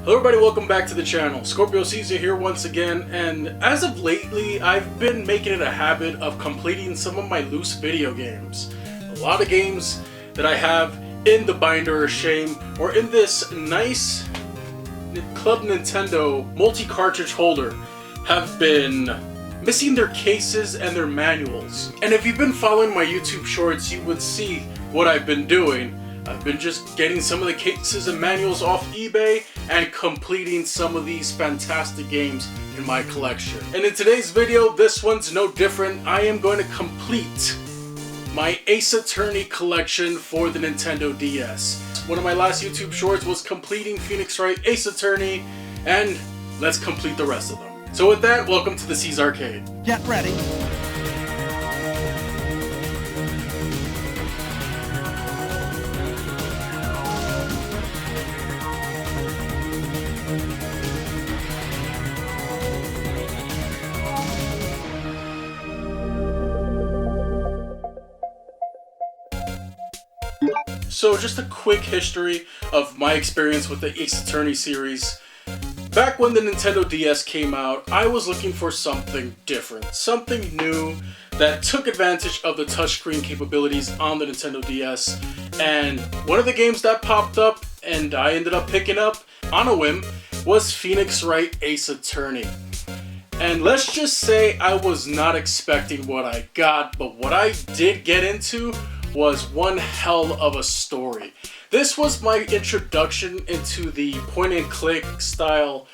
Hello everybody, welcome back to the channel. Scorpio Caesar here once again, and as of lately, I've been making it a habit of completing some of my loose video games. A lot of games that I have in the binder of shame, or in this nice Club Nintendo multi-cartridge holder, have been missing their cases and their manuals. And if you've been following my YouTube shorts, you would see what I've been doing. I've been just getting some of the cases and manuals off eBay and completing some of these fantastic games in my collection. And in today's video, this one's no different. I am going to complete my Ace Attorney collection for the Nintendo DS. One of my last YouTube shorts was completing Phoenix Wright Ace Attorney, and let's complete the rest of them. So with that, welcome to the C's Arcade. Get ready. So just a quick history of my experience with the Ace Attorney series. Back when the Nintendo DS came out, I was looking for something different, something new that took advantage of the touchscreen capabilities on the Nintendo DS. And one of the games that popped up and I ended up picking up on a whim was Phoenix Wright Ace Attorney. And let's just say I was not expecting what I got, but what I did get into was one hell of a story. This was my introduction into the point and click style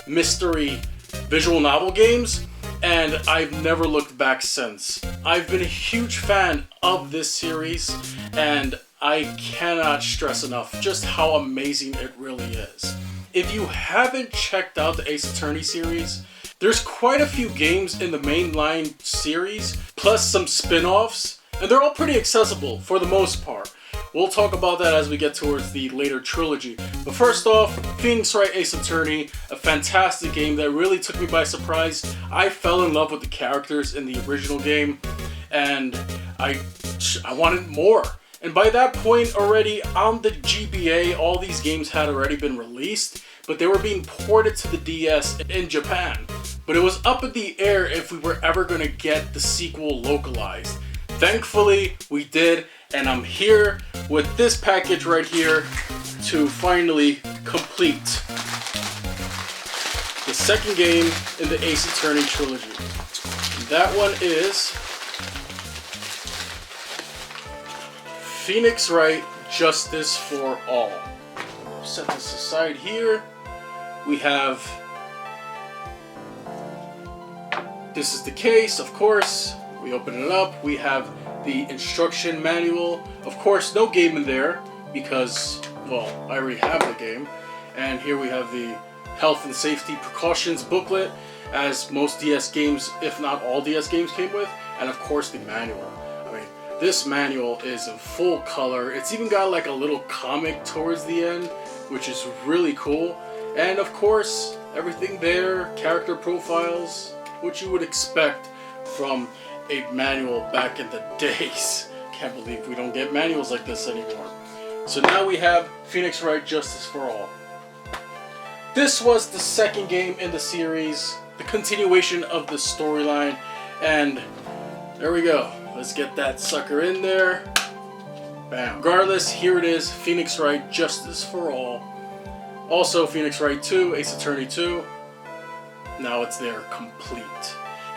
mystery visual novel games, and I've never looked back since. I've been a huge fan of this series, and I cannot stress enough just how amazing it really is. If you haven't checked out the Ace Attorney series, there's quite a few games in the mainline series, plus some spin-offs, and they're all pretty accessible for the most part. We'll talk about that as we get towards the later trilogy. But first off, Phoenix Wright Ace Attorney, a fantastic game that really took me by surprise. I fell in love with the characters in the original game, and I wanted more. And by that point already, on the GBA, all these games had already been released, but they were being ported to the DS in Japan. But it was up in the air if we were ever going to get the sequel localized. Thankfully, we did, and I'm here with this package right here to finally complete the second game in the Ace Attorney trilogy. And that one is Phoenix Wright Justice for All. We'll set this aside here. We have, this is the case, of course. We open it up, we have the instruction manual. Of course, no game in there because, well, I already have the game. And here we have the health and safety precautions booklet, as most DS games, if not all DS games, came with. And of course, the manual. I mean, this manual is in full color. It's even got like a little comic towards the end, which is really cool. And of course, everything there, character profiles, what you would expect from a manual back in the days. Can't believe we don't get manuals like this anymore. So now we have Phoenix Wright Justice for All. This was the second game in the series, the continuation of the storyline, and there we go. Let's get that sucker in there. Bam. Regardless, here it is, Phoenix Wright Justice for All. Also Phoenix Wright 2, Ace Attorney 2. Now it's there, complete.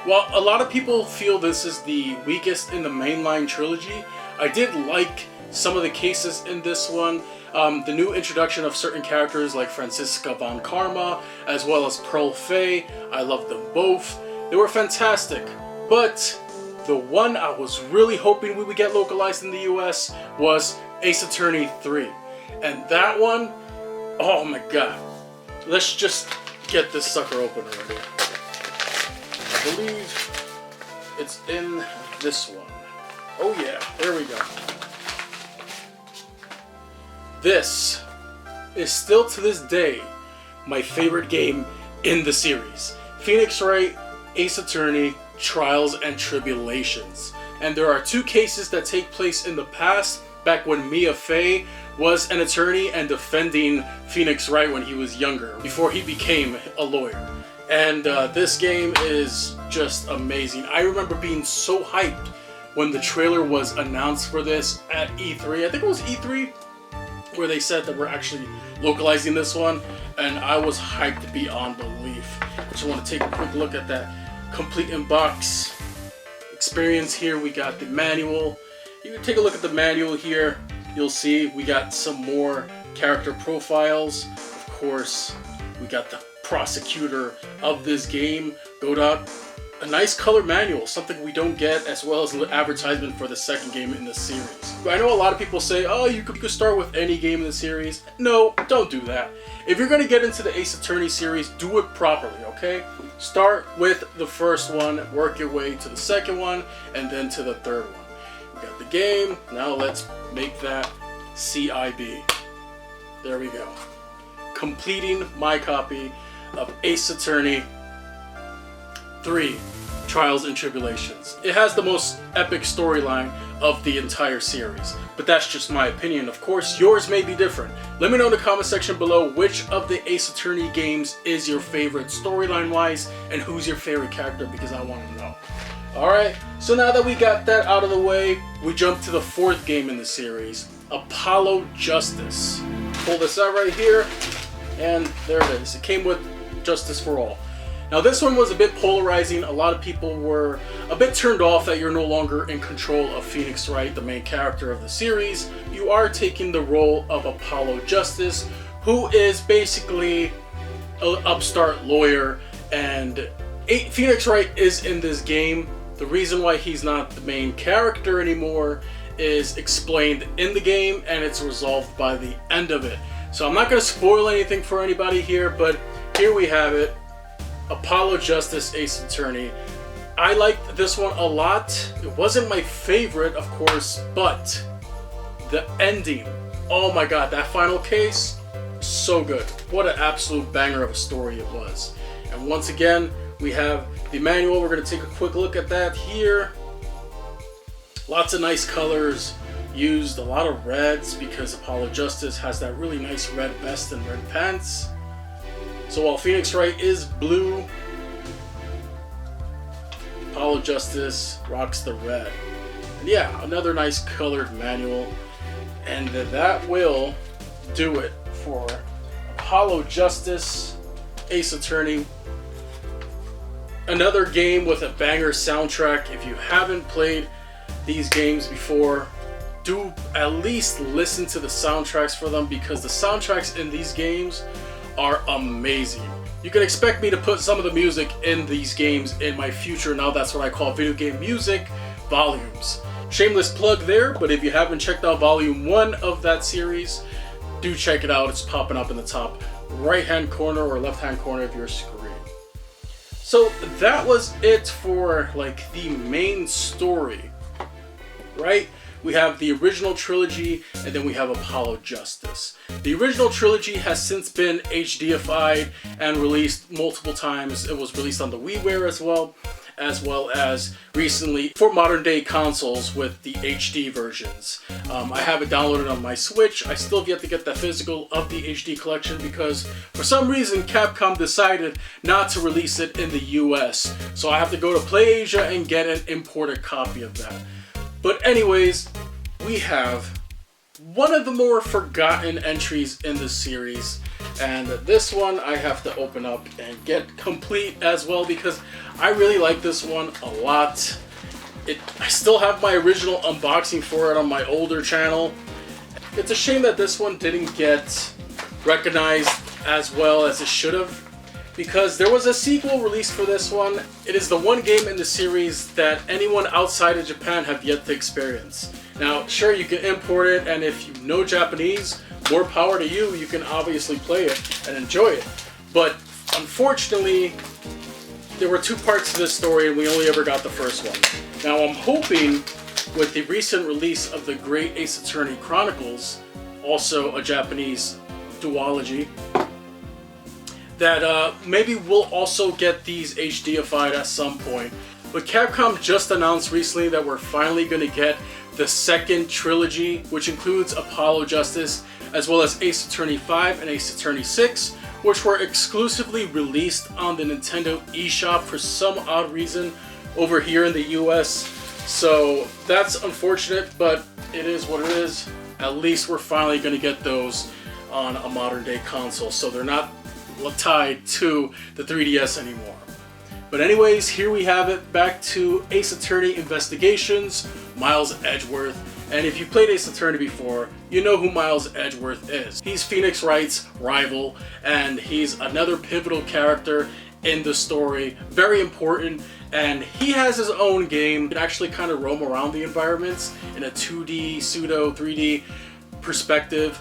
While a lot of people feel this is the weakest in the mainline trilogy, I did like some of the cases in this one. The new introduction of certain characters like Franziska von Karma, as well as Pearl Fey, I love them both. They were fantastic. But the one I was really hoping we would get localized in the US was Ace Attorney 3. And that one, oh my god. Let's just get this sucker open already. I believe it's in this one. Oh yeah, there we go. This is still to this day my favorite game in the series. Phoenix Wright Ace Attorney Trials and Tribulations. And there are two cases that take place in the past, back when Mia Fey was an attorney and defending Phoenix Wright when he was younger, before he became a lawyer. And this game is just amazing. I remember being so hyped when the trailer was announced for this at E3. I think it was E3 where they said that we're actually localizing this one, and I was hyped beyond belief. I just want to take a quick look at that complete in-box experience here. We got the manual. You can take a look at the manual here. You'll see we got some more character profiles. Of course, we got the prosecutor of this game, Godot. A nice color manual, something we don't get, as well as an advertisement for the second game in the series. I know a lot of people say, oh, you could start with any game in the series. No, don't do that. If you're going to get into the Ace Attorney series, do it properly, okay? Start with the first one, work your way to the second one, and then to the third one. We got the game, now let's make that CIB. There we go. Completing my copy of Ace Attorney 3, Trials and Tribulations. It has the most epic storyline of the entire series, but that's just my opinion. Of course, yours may be different. Let me know in the comment section below which of the Ace Attorney games is your favorite storyline wise, and who's your favorite character, because I want to know. Alright, so now that we got that out of the way, we jump to the fourth game in the series, Apollo Justice. Pull this out right here, and there it is. It came with Justice for All. Now this one was a bit polarizing. A lot of people were a bit turned off that you're no longer in control of Phoenix Wright, the main character of the series. You are taking the role of Apollo Justice, who is basically an upstart lawyer, and Phoenix Wright is in this game. The reason why he's not the main character anymore is explained in the game, and it's resolved by the end of it. So I'm not going to spoil anything for anybody here, but here we have it. Apollo Justice Ace Attorney. I liked this one a lot. It wasn't my favorite, of course, but the ending, oh my god, that final case, so good. What an absolute banger of a story it was. And once again, we have the manual. We're going to take a quick look at that here. Lots of nice colors used, a lot of reds, because Apollo Justice has that really nice red vest and red pants. So while Phoenix Wright is blue, Apollo Justice rocks the red. And yeah, another nice colored manual. And that will do it for Apollo Justice Ace Attorney. Another game with a banger soundtrack. If you haven't played these games before, do at least listen to the soundtracks for them, because the soundtracks in these games are amazing. You can expect me to put some of the music in these games in my future. Now that's what I call video game music volumes. Shameless plug there, but if you haven't checked out volume 1 of that series, do check it out. It's popping up in the top right hand corner or left hand corner of your screen. So that was it for like the main story, right? We have the original trilogy, and then we have Apollo Justice. The original trilogy has since been HDified and released multiple times. It was released on the WiiWare as well as recently for modern day consoles with the HD versions. I have it downloaded on my Switch. I still have yet to get the physical of the HD collection because for some reason Capcom decided not to release it in the US. So I have to go to PlayAsia and get an imported copy of that. But anyways, we have one of the more forgotten entries in the series, and this one I have to open up and get complete as well because I really like this one a lot. I still have my original unboxing for it on my older channel. It's a shame that this one didn't get recognized as well as it should have, because there was a sequel released for this one. It is the one game in the series that anyone outside of Japan have yet to experience. Now, sure, you can import it, and if you know Japanese, more power to you. You can obviously play it and enjoy it. But unfortunately, there were 2 parts to this story, and we only ever got the first one. Now, I'm hoping with the recent release of the Great Ace Attorney Chronicles, also a Japanese duology, that maybe we'll also get these HDified at some point. But Capcom just announced recently that we're finally going to get the second trilogy, which includes Apollo Justice, as well as Ace Attorney 5 and Ace Attorney 6, which were exclusively released on the Nintendo eShop for some odd reason over here in the US. So that's unfortunate, but it is what it is. At least we're finally going to get those on a modern day console, so they're not tied to the 3DS anymore. But anyways, here we have it, back to Ace Attorney Investigations, Miles Edgeworth. And if you played Ace Attorney before, you know who Miles Edgeworth is. He's Phoenix Wright's rival, and he's another pivotal character in the story, very important, and he has his own game. You can actually kind of roam around the environments in a 2D, pseudo 3D perspective.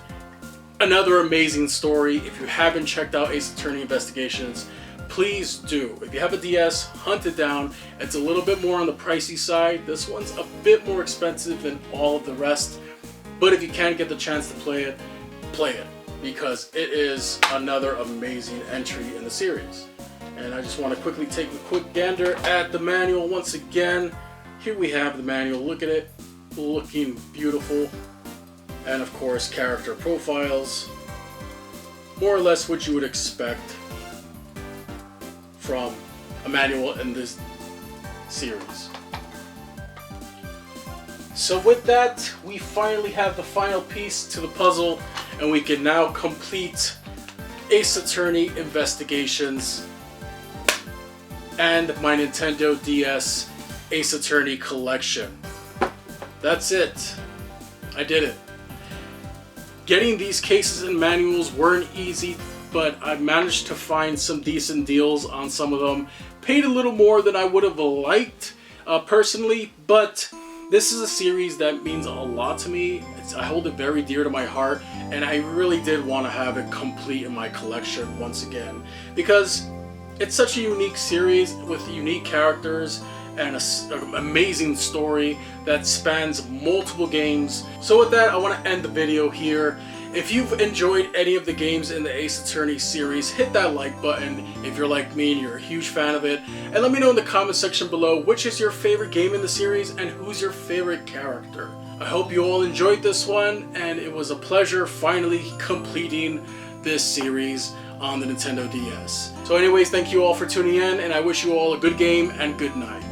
Another amazing story. If you haven't checked out Ace Attorney Investigations, please do. If you have a DS, hunt it down. It's a little bit more on the pricey side. This one's a bit more expensive than all of the rest, but if you can get the chance to play it, because it is another amazing entry in the series. And I just want to quickly take a quick gander at the manual once again. Here we have the manual. Look at it, looking beautiful. And of course, character profiles. More or less what you would expect from a manual in this series. So with that, we finally have the final piece to the puzzle, and we can now complete Ace Attorney Investigations and my Nintendo DS Ace Attorney collection. That's it. I did it. Getting these cases and manuals weren't easy, but I managed to find some decent deals on some of them. Paid a little more than I would have liked personally, but this is a series that means a lot to me. I hold it very dear to my heart, and I really did want to have it complete in my collection once again, because it's such a unique series with unique characters and an amazing story that spans multiple games. So with that, I want to end the video here. If you've enjoyed any of the games in the Ace Attorney series, hit that like button if you're like me and you're a huge fan of it. And let me know in the comment section below which is your favorite game in the series and who's your favorite character. I hope you all enjoyed this one, and it was a pleasure finally completing this series on the Nintendo DS. So anyways, thank you all for tuning in, and I wish you all a good game and good night.